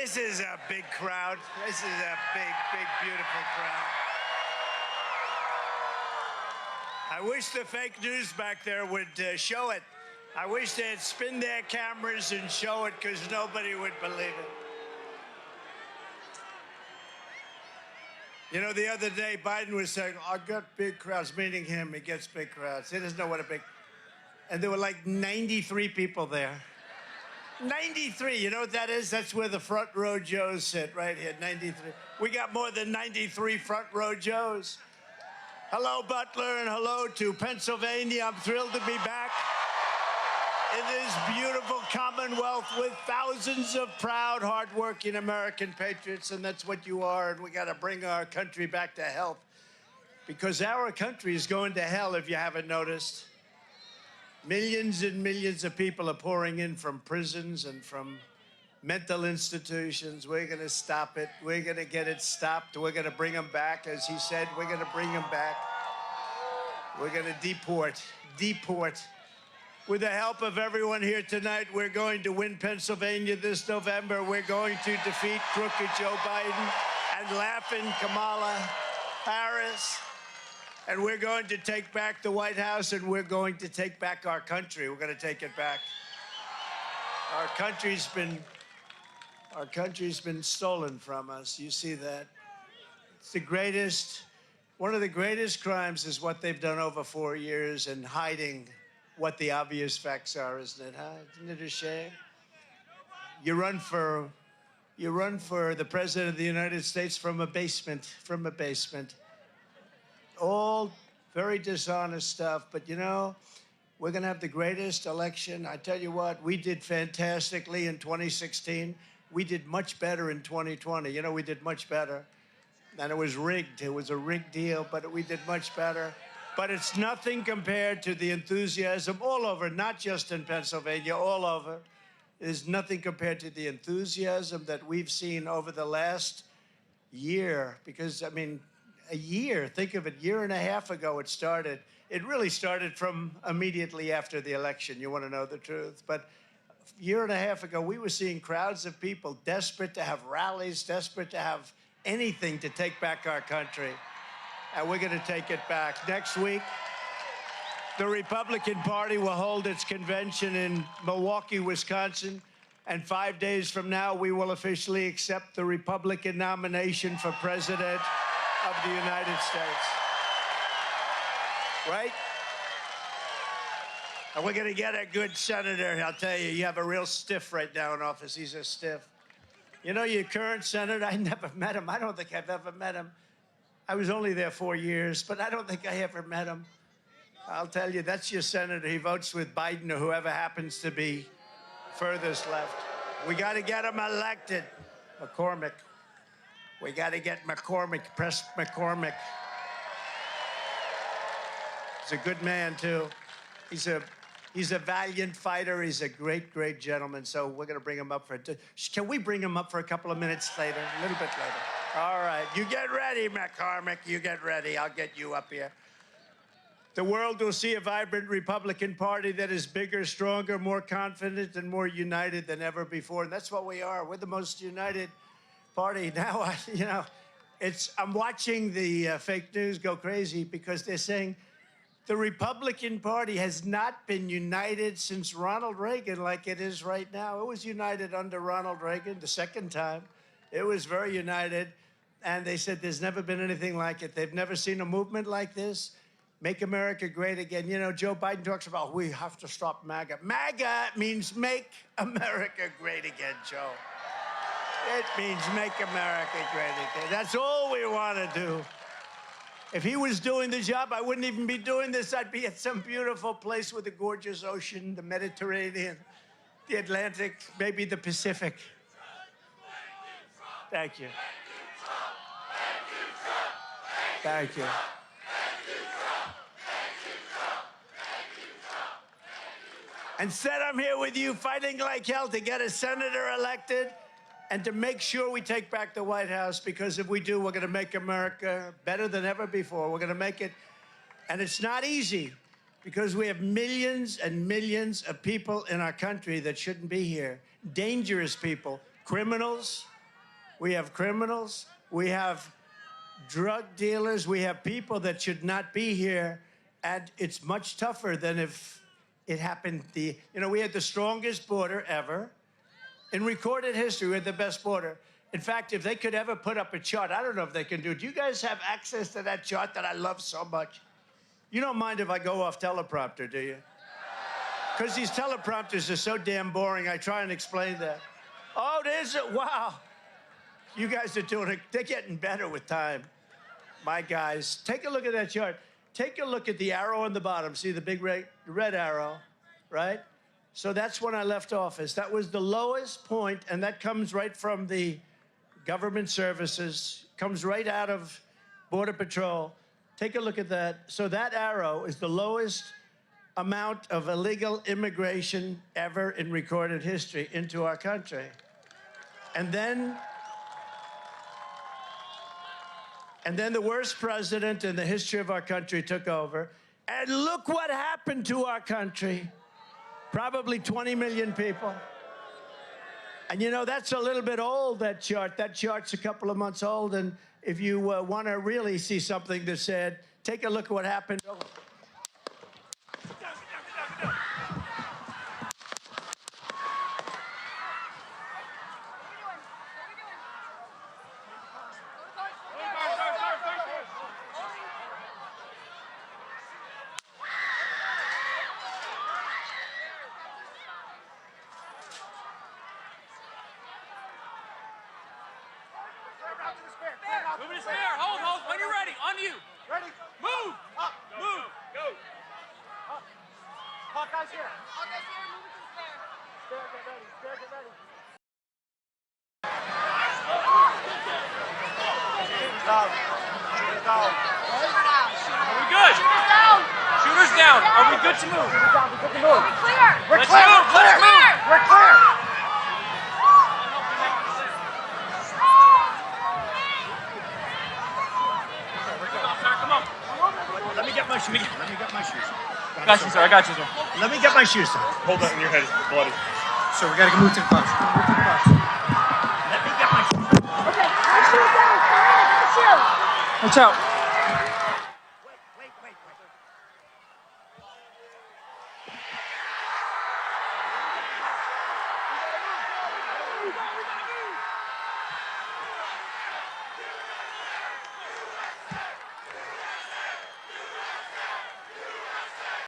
This is a big crowd. This is a big, big, beautiful crowd. I wish the fake news back there would show it. I wish they'd spin their cameras and show it, because nobody would believe it. You know, the other day, Biden was saying, I got big crowds, meaning him. He gets big crowds. He doesn't know what a big... And there were like 93 people there. 93, you know what that is? That's where the front row Joes sit, right here, 93. We got more than 93 front row Joes. Hello, Butler, and hello to Pennsylvania. I'm thrilled to be back in this beautiful Commonwealth with thousands of proud, hardworking American patriots, and that's what you are, and we got to bring our country back to health, because our country is going to hell, if you haven't noticed. Millions and millions of people are pouring in from prisons and from mental institutions. We're going to stop it. We're going to get it stopped. We're going to bring them back. As he said, we're going to bring them back. We're going to deport. With the help of everyone here tonight, we're going to win Pennsylvania this November. We're going to defeat crooked Joe Biden and laughing Kamala Harris. And we're going to take back the White House, and we're going to take back our country. We're going to take it back. Our country's been stolen from us. You see that? It's the greatest, one of the greatest crimes is what they've done over 4 years and hiding what the obvious facts are, isn't it, huh? Isn't it a shame? You run for the President of the United States from a basement. All very dishonest stuff, but you know, we're going to have the greatest election. I tell you what, we did fantastically in 2016. We did much better in 2020. You know, we did much better. And it was rigged. It was a rigged deal, but we did much better. But it's nothing compared to the enthusiasm all over, not just in Pennsylvania, all over. It is nothing compared to the enthusiasm that we've seen over the last year, because, I mean, a year, think of it, year and a half ago it started. It really started from immediately after the election, you want to know the truth. But a year and a half ago, we were seeing crowds of people desperate to have rallies, desperate to have anything to take back our country. And we're going to take it back. Next week, the Republican Party will hold its convention in Milwaukee, Wisconsin. And 5 days from now, we will officially accept the Republican nomination for president of the United States. Right? And we're going to get a good senator. I'll tell you, you have a real stiff right now in office. He's a stiff. You know, your current senator, I never met him. I don't think I've ever met him. I was only there 4 years, but I don't think I ever met him. I'll tell you, that's your senator. He votes with Biden or whoever happens to be furthest left. We got to get him elected. McCormick. We got to get McCormick, Press McCormick. He's a good man, too. He's a valiant fighter. He's a great, great gentleman. So we're going to bring him up for it. Can we bring him up for a couple of minutes later, a little bit later? All right. You get ready, McCormick. You get ready. I'll get you up here. The world will see a vibrant Republican Party that is bigger, stronger, more confident, and more united than ever before. And that's what we are. We're the most united party. Now, you know, I'm watching the fake news go crazy because they're saying the Republican Party has not been united since Ronald Reagan like it is right now. It was united under Ronald Reagan the second time. It was very united. And they said there's never been anything like it. They've never seen a movement like this. Make America great again. You know, Joe Biden talks about we have to stop MAGA. MAGA means make America great again, Joe. It means make America great again. That's all we want to do. If he was doing the job, I wouldn't even be doing this. I'd be at some beautiful place with a gorgeous ocean, the Mediterranean, the Atlantic, maybe the Pacific. Thank you. Thank you. Instead, I'm here with you fighting like hell to get a senator elected and to make sure we take back the White House, because if we do, we're going to make America better than ever before. We're going to make it, and it's not easy, because we have millions and millions of people in our country that shouldn't be here. Dangerous people, criminals, we have criminals, we have drug dealers, we have people that should not be here, and it's much tougher than if it happened. We had the strongest border ever. In recorded history, we had the best border. In fact, if they could ever put up a chart, I don't know if they can do it. Do you guys have access to that chart that I love so much? You don't mind if I go off teleprompter, do you? Because these teleprompters are so damn boring, I try and explain that. Oh, there's it. Wow. You guys are doing it. They're getting better with time. My guys, take a look at that chart. Take a look at the arrow on the bottom. See the big red arrow, right? So that's when I left office. That was the lowest point, and that comes right from the government services, comes right out of Border Patrol. Take a look at that. So that arrow is the lowest amount of illegal immigration ever in recorded history into our country. And then the worst president in the history of our country took over. And look what happened to our country. Probably 20 million people. And that's a little bit old, that chart. That chart's a couple of months old. And if you want to really see something that said, take a look at what happened. Move it there. Hold. When you're ready. On you. Ready? Move. Up. Move. Go. Up. Hawkeye's here. Hawkeye's here. Move it to the stair. Stair, get ready. Stair, get ready. Down. Shooters down. Are we good? Shooters down. Shooters down. Are we good to move? Shooters down. We're good to move. We're clear. We're Let's clear. move. We're Let's clear. move. We're clear. Come on. Let me get my shoes. I got you, sir. Let me get my shoes on. Hold that in your head. It's bloody. So we gotta move to the bus. Let me get my shoes on. Okay. Shoot down. Shoot. Watch out.